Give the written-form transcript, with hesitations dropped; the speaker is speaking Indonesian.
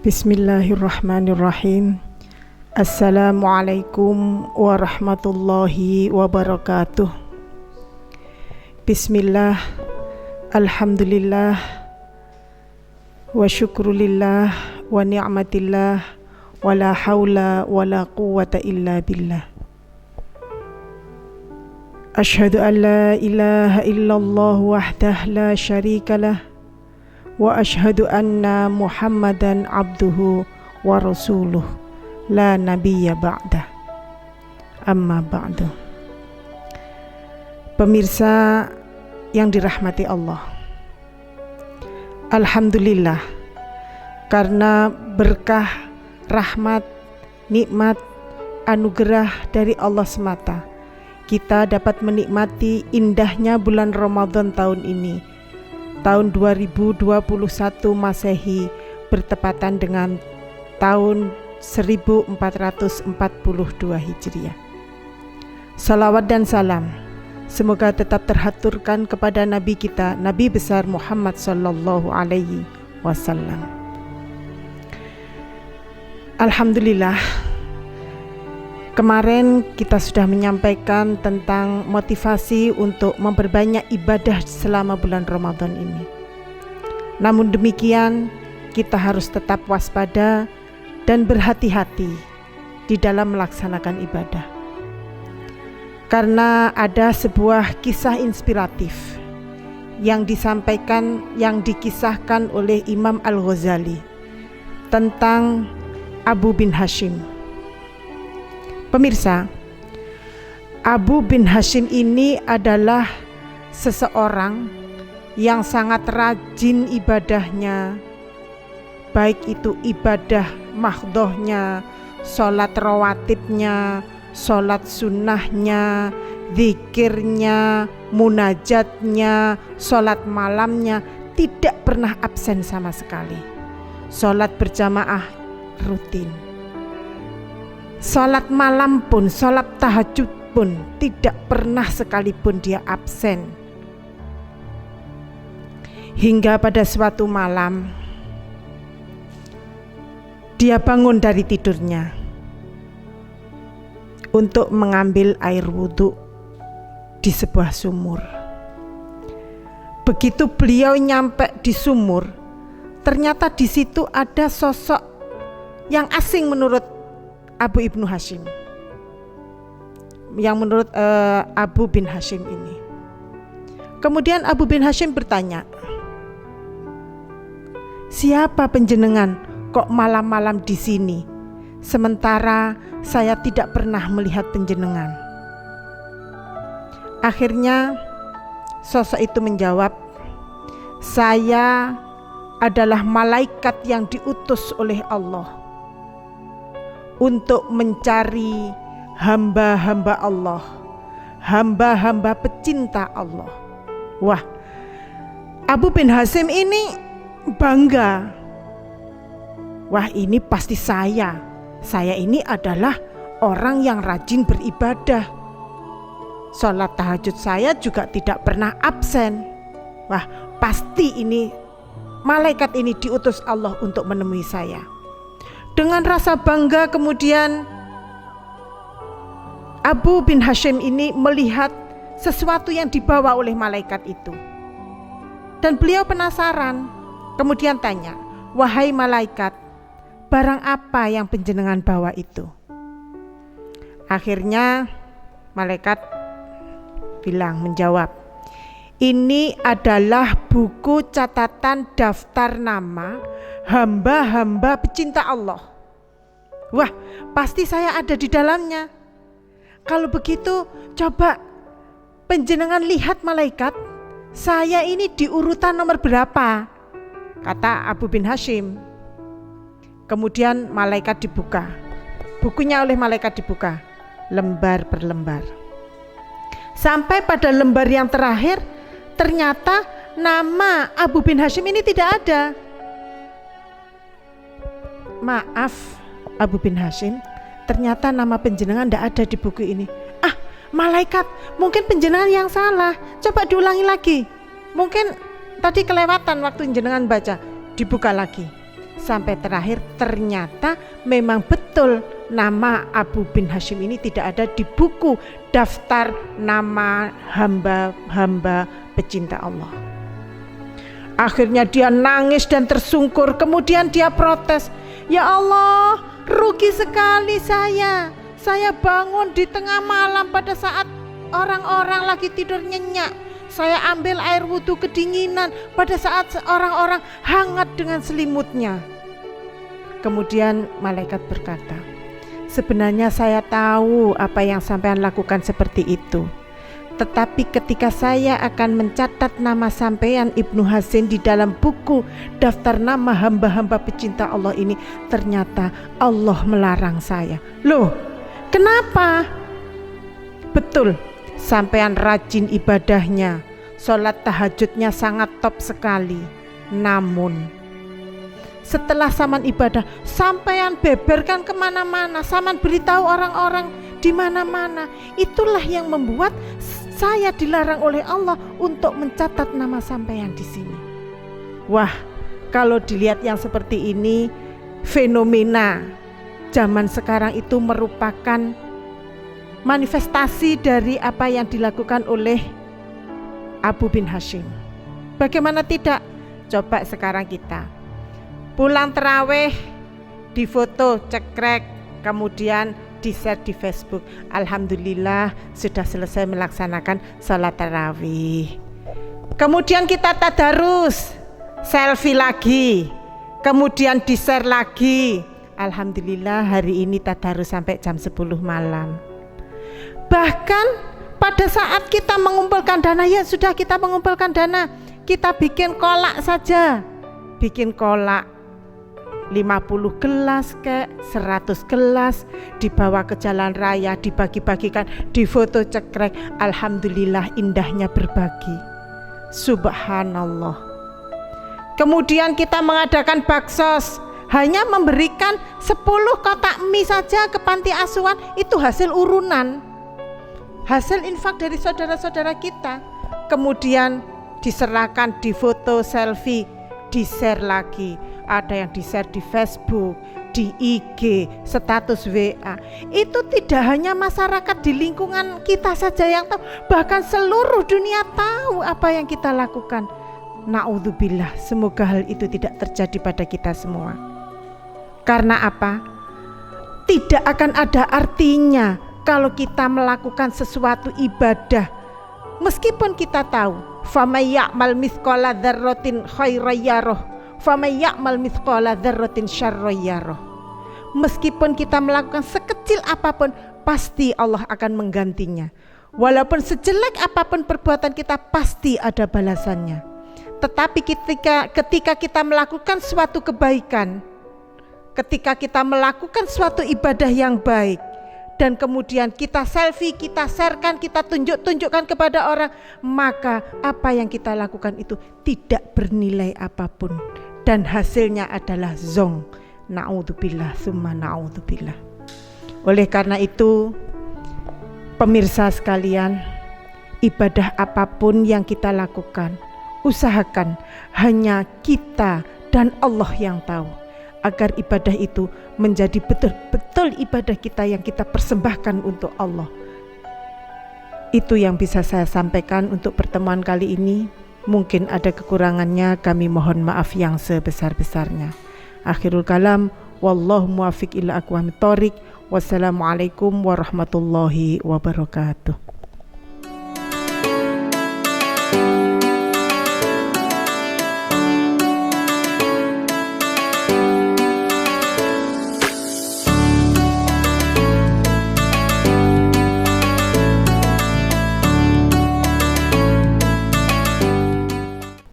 Bismillahirrahmanirrahim. Assalamualaikum warahmatullahi wabarakatuh. Bismillah, alhamdulillah, wa syukrulillah, wa ni'matillah, wa la hawla wa la quwwata illa billah. Ashhadu an la ilaha illallah wahdah la syarikalah, wa ashhadu anna Muhammadan abduhu wa rasuluh la nabiyya ba'dah. Amma ba'du. Pemirsa yang dirahmati Allah, alhamdulillah, karena berkah, rahmat, nikmat, anugerah dari Allah semata, kita dapat menikmati indahnya bulan Ramadan tahun ini, tahun 2021 Masehi, bertepatan dengan tahun 1442 Hijriah. Salawat dan salam semoga tetap terhaturkan kepada Nabi kita, Nabi besar Muhammad sallallahu alaihi wasallam. Alhamdulillah, kemarin kita sudah menyampaikan tentang motivasi untuk memperbanyak ibadah selama bulan Ramadan ini. Namun demikian, kita harus tetap waspada dan berhati-hati di dalam melaksanakan ibadah. Karena ada sebuah kisah inspiratif yang disampaikan, yang dikisahkan oleh Imam Al-Ghazali tentang Abu bin Hashim. Pemirsa, Abu bin Hashim ini adalah seseorang yang sangat rajin ibadahnya, baik itu ibadah mahdhohnya, sholat rawatibnya, sholat sunnahnya, zikirnya, munajatnya, sholat malamnya, tidak pernah absen sama sekali. Sholat berjamaah rutin, sholat malam pun, sholat tahajud pun tidak pernah sekalipun dia absen. Hingga pada suatu malam dia bangun dari tidurnya untuk mengambil air wudhu di sebuah sumur. Begitu beliau nyampe di sumur, ternyata di situ ada sosok yang asing menurut Abu ibnu Hashim, yang menurut Abu bin Hashim ini. Kemudian Abu bin Hashim bertanya, "Siapa penjenengan kok malam-malam di sini? Sementara saya tidak pernah melihat penjenengan." Akhirnya sosok itu menjawab, "Saya adalah malaikat yang diutus oleh Allah untuk mencari hamba-hamba Allah, hamba-hamba pecinta Allah." Wah, Abu bin Hashim ini bangga. Wah, ini pasti saya ini adalah orang yang rajin beribadah. Sholat tahajud saya juga tidak pernah absen. Wah, pasti ini malaikat ini diutus Allah untuk menemui saya. Dengan rasa bangga kemudian Abu bin Hashim ini melihat sesuatu yang dibawa oleh malaikat itu. Dan beliau penasaran, kemudian tanya, "Wahai malaikat, barang apa yang penjenengan bawa itu?" Akhirnya malaikat menjawab, "Ini adalah buku catatan daftar nama hamba-hamba pecinta Allah." Wah, pasti saya ada di dalamnya. Kalau begitu, coba penjenengan lihat malaikat, saya ini di urutan nomor berapa? Kata Abu bin Hashim. Kemudian malaikat dibuka, bukunya oleh malaikat dibuka lembar per lembar. Sampai pada lembar yang terakhir, ternyata nama Abu bin Hashim ini tidak ada. "Maaf Abu bin Hashim, ternyata nama penjenengan tidak ada di buku ini." "Ah, malaikat, mungkin penjenengan yang salah, coba diulangi lagi. Mungkin tadi kelewatan waktu jenengan baca." Dibuka lagi. sampai terakhir ternyata memang betul nama Abu bin Hashim ini tidak ada di buku daftar nama hamba-hamba pecinta Allah. Akhirnya dia nangis dan tersungkur, kemudian dia protes, "Ya Allah, rugi sekali saya bangun di tengah malam pada saat orang-orang lagi tidur nyenyak. Saya ambil air wudhu kedinginan pada saat orang-orang hangat dengan selimutnya." Kemudian malaikat berkata, "Sebenarnya saya tahu apa yang sampean lakukan seperti itu. Tetapi ketika saya akan mencatat nama sampean Ibnu Hasin di dalam buku daftar nama hamba-hamba pecinta Allah ini, ternyata Allah melarang saya." Loh, kenapa? Betul, sampean rajin ibadahnya, sholat tahajudnya sangat top sekali. Namun setelah saman ibadah, sampean beberkan kemana-mana, saman beritahu orang-orang di mana-mana. Itulah yang membuat saya dilarang oleh Allah untuk mencatat nama sampean di sini. Wah, kalau dilihat yang seperti ini, fenomena zaman sekarang itu merupakan manifestasi dari apa yang dilakukan oleh Abu bin Hashim. Bagaimana tidak? Coba sekarang kita pulang terawih, difoto, cekrek, kemudian di-share di Facebook. Alhamdulillah sudah selesai melaksanakan sholat tarawih. Kemudian kita tadarus, selfie lagi, kemudian di-share lagi. Alhamdulillah hari ini tadarus sampai jam 10 malam. Bahkan pada saat kita mengumpulkan dana, ya sudah kita mengumpulkan dana, kita bikin kolak saja. Bikin kolak 50 gelas ke 100 gelas, dibawa ke jalan raya, dibagi-bagikan, difoto cekrek. Alhamdulillah indahnya berbagi. Subhanallah. Kemudian kita mengadakan baksos, hanya memberikan 10 kotak mie saja ke panti asuhan, itu hasil urunan, hasil infak dari saudara-saudara kita. Kemudian diserahkan, difoto, selfie, di-share lagi. Ada yang di-share di Facebook, di IG, status WA. Itu tidak hanya masyarakat di lingkungan kita saja yang tahu, bahkan seluruh dunia tahu apa yang kita lakukan. Na'udzubillah, semoga hal itu tidak terjadi pada kita semua. Karena apa? Tidak akan ada artinya kalau kita melakukan sesuatu ibadah meskipun kita tahu, "Faman ya'mal mithqala dzarratin khairan yarah, faman ya'mal mithqala dzarratin syarran yarah." Meskipun kita melakukan sekecil apapun, pasti Allah akan menggantinya. Walaupun sejelek apapun perbuatan kita, pasti ada balasannya. Tetapi ketika kita melakukan suatu kebaikan, ketika kita melakukan suatu ibadah yang baik, dan kemudian kita selfie, kita sharekan, kita tunjukkan kepada orang, maka apa yang kita lakukan itu tidak bernilai apapun, dan hasilnya adalah zong. Na'udzubillah summa na'udzubillah. Oleh karena itu, pemirsa sekalian, ibadah apapun yang kita lakukan, usahakan hanya kita dan Allah yang tahu, agar ibadah itu menjadi betul-betul ibadah kita yang kita persembahkan untuk Allah. Itu yang bisa saya sampaikan untuk pertemuan kali ini. Mungkin ada kekurangannya, kami mohon maaf yang sebesar-besarnya. Akhirul kalam, wallahu muwaffiq ila aqwamit thoriq. Wassalamualaikum warahmatullahi wabarakatuh.